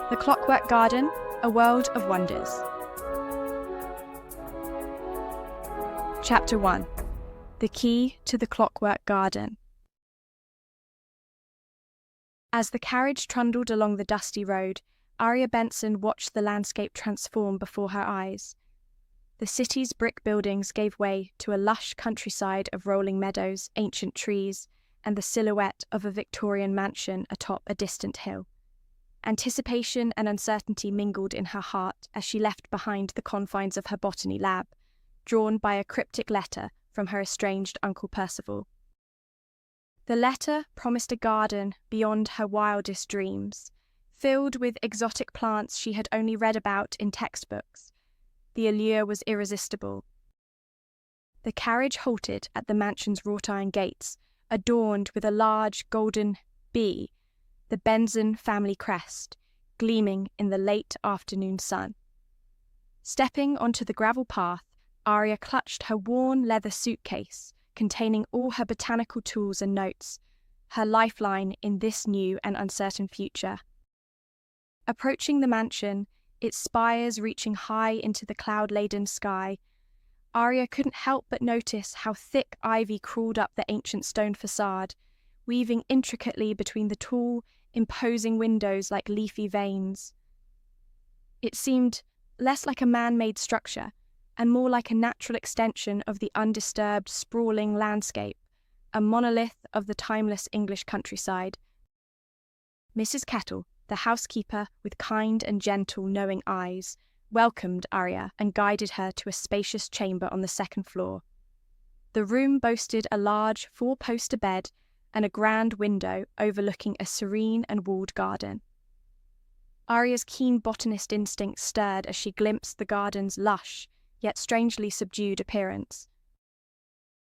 The Clockwork Garden, A World of Wonders. Chapter 1. The Key to the Clockwork Garden. As the carriage trundled along the dusty road, Arya Benson watched the landscape transform before her eyes. The city's brick buildings gave way to a lush countryside of rolling meadows, ancient trees, and the silhouette of a Victorian mansion atop a distant hill. Anticipation and uncertainty mingled in her heart as she left behind the confines of her botany lab, drawn by a cryptic letter from her estranged Uncle Percival. The letter promised a garden beyond her wildest dreams, filled with exotic plants she had only read about in textbooks. The allure was irresistible. The carriage halted at the mansion's wrought iron gates, adorned with a large golden bee, the Benson family crest, gleaming in the late afternoon sun. Stepping onto the gravel path, Arya clutched her worn leather suitcase containing all her botanical tools and notes, her lifeline in this new and uncertain future. Approaching the mansion, its spires reaching high into the cloud-laden sky, Arya couldn't help but notice how thick ivy crawled up the ancient stone facade, weaving intricately between the tall, imposing windows like leafy veins. It seemed less like a man-made structure and more like a natural extension of the undisturbed, sprawling landscape, a monolith of the timeless English countryside. Mrs. Kettle, the housekeeper with kind and gentle, knowing eyes, welcomed Arya and guided her to a spacious chamber on the second floor. The room boasted a large four-poster bed and a grand window overlooking a serene and walled garden. Arya's keen botanist instinct stirred as she glimpsed the garden's lush, yet strangely subdued appearance.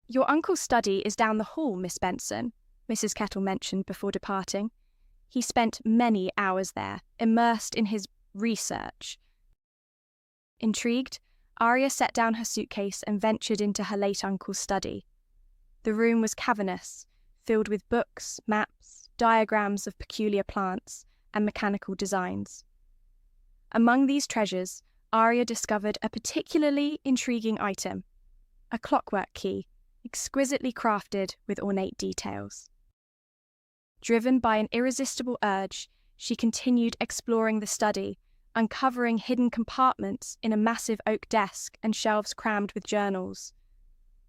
"Your uncle's study is down the hall, Miss Benson," Mrs. Kettle mentioned before departing. "He spent many hours there, immersed in his research." Intrigued, Arya set down her suitcase and ventured into her late uncle's study. The room was cavernous, filled with books, maps, diagrams of peculiar plants, and mechanical designs. Among these treasures, Arya discovered a particularly intriguing item, a clockwork key, exquisitely crafted with ornate details. Driven by an irresistible urge, she continued exploring the study, uncovering hidden compartments in a massive oak desk and shelves crammed with journals.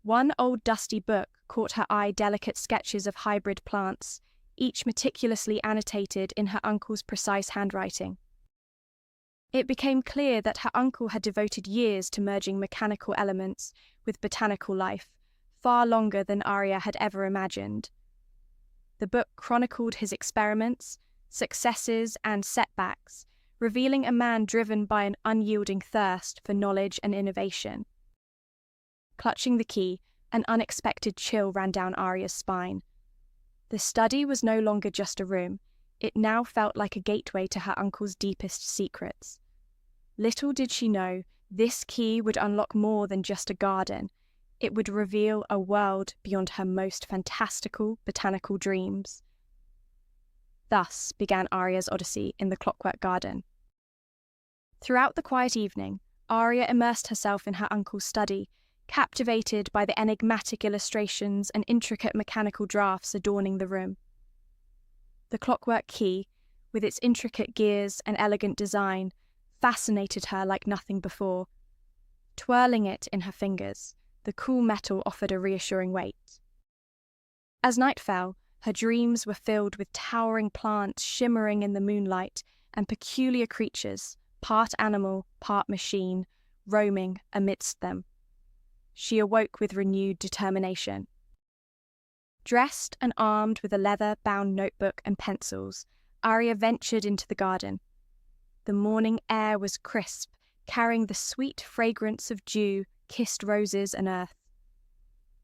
One old dusty book caught her eye, delicate sketches of hybrid plants, each meticulously annotated in her uncle's precise handwriting. It became clear that her uncle had devoted years to merging mechanical elements with botanical life, far longer than Arya had ever imagined. The book chronicled his experiments, successes, and setbacks, revealing a man driven by an unyielding thirst for knowledge and innovation. Clutching the key, an unexpected chill ran down Arya's spine. The study was no longer just a room. It now felt like a gateway to her uncle's deepest secrets. Little did she know, this key would unlock more than just a garden. It would reveal a world beyond her most fantastical botanical dreams. Thus began Arya's odyssey in the Clockwork Garden. Throughout the quiet evening, Arya immersed herself in her uncle's study, captivated by the enigmatic illustrations and intricate mechanical drafts adorning the room. The clockwork key, with its intricate gears and elegant design, fascinated her like nothing before. Twirling it in her fingers, the cool metal offered a reassuring weight. As night fell, her dreams were filled with towering plants shimmering in the moonlight and peculiar creatures, part animal, part machine, roaming amidst them. She awoke with renewed determination. Dressed and armed with a leather-bound notebook and pencils, Arya ventured into the garden. The morning air was crisp, carrying the sweet fragrance of dew, kissed roses and earth.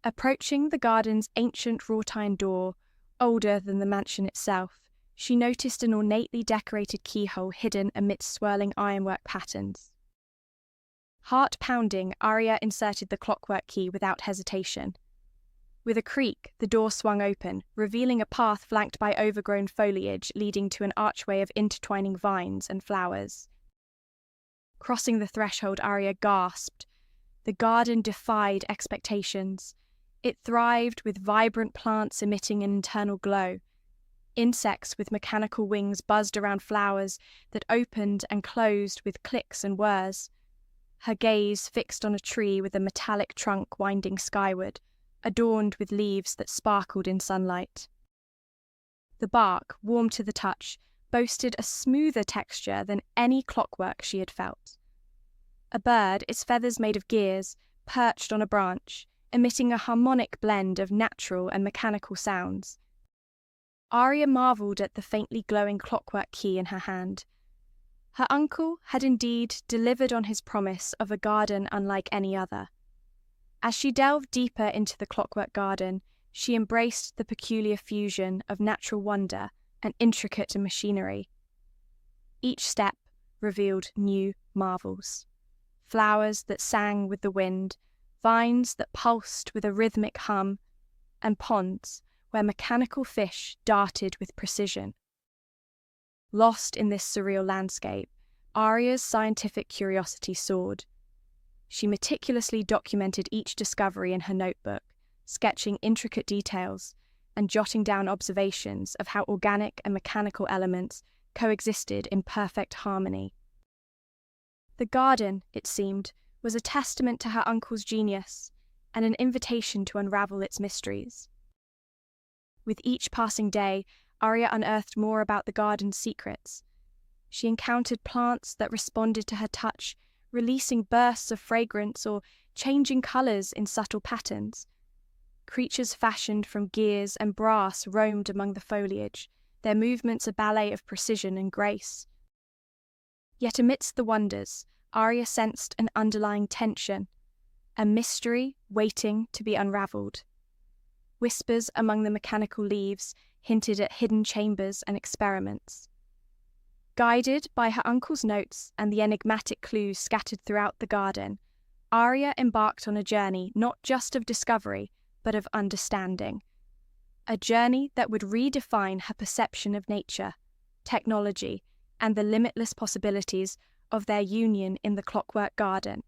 Approaching the garden's ancient wrought-iron door, older than the mansion itself, she noticed an ornately decorated keyhole hidden amidst swirling ironwork patterns. Heart-pounding, Arya inserted the clockwork key without hesitation. With a creak, the door swung open, revealing a path flanked by overgrown foliage leading to an archway of intertwining vines and flowers. Crossing the threshold, Arya gasped. The garden defied expectations. It thrived with vibrant plants emitting an internal glow. Insects with mechanical wings buzzed around flowers that opened and closed with clicks and whirs. Her gaze fixed on a tree with a metallic trunk winding skyward, adorned with leaves that sparkled in sunlight. The bark, warm to the touch, boasted a smoother texture than any clockwork she had felt. A bird, its feathers made of gears, perched on a branch, emitting a harmonic blend of natural and mechanical sounds. Arya marvelled at the faintly glowing clockwork key in her hand. Her uncle had indeed delivered on his promise of a garden unlike any other. As she delved deeper into the clockwork garden, she embraced the peculiar fusion of natural wonder and intricate machinery. Each step revealed new marvels. Flowers that sang with the wind, vines that pulsed with a rhythmic hum, and ponds where mechanical fish darted with precision. Lost in this surreal landscape, Arya's scientific curiosity soared. She meticulously documented each discovery in her notebook, sketching intricate details and jotting down observations of how organic and mechanical elements coexisted in perfect harmony. The garden, it seemed, was a testament to her uncle's genius and an invitation to unravel its mysteries. With each passing day, Arya unearthed more about the garden's secrets. She encountered plants that responded to her touch, releasing bursts of fragrance or changing colours in subtle patterns. Creatures fashioned from gears and brass roamed among the foliage, their movements a ballet of precision and grace. Yet amidst the wonders, Arya sensed an underlying tension, a mystery waiting to be unravelled. Whispers among the mechanical leaves hinted at hidden chambers and experiments. Guided by her uncle's notes and the enigmatic clues scattered throughout the garden, Arya embarked on a journey not just of discovery, but of understanding. A journey that would redefine her perception of nature, technology, and the limitless possibilities of their union in the Clockwork Garden.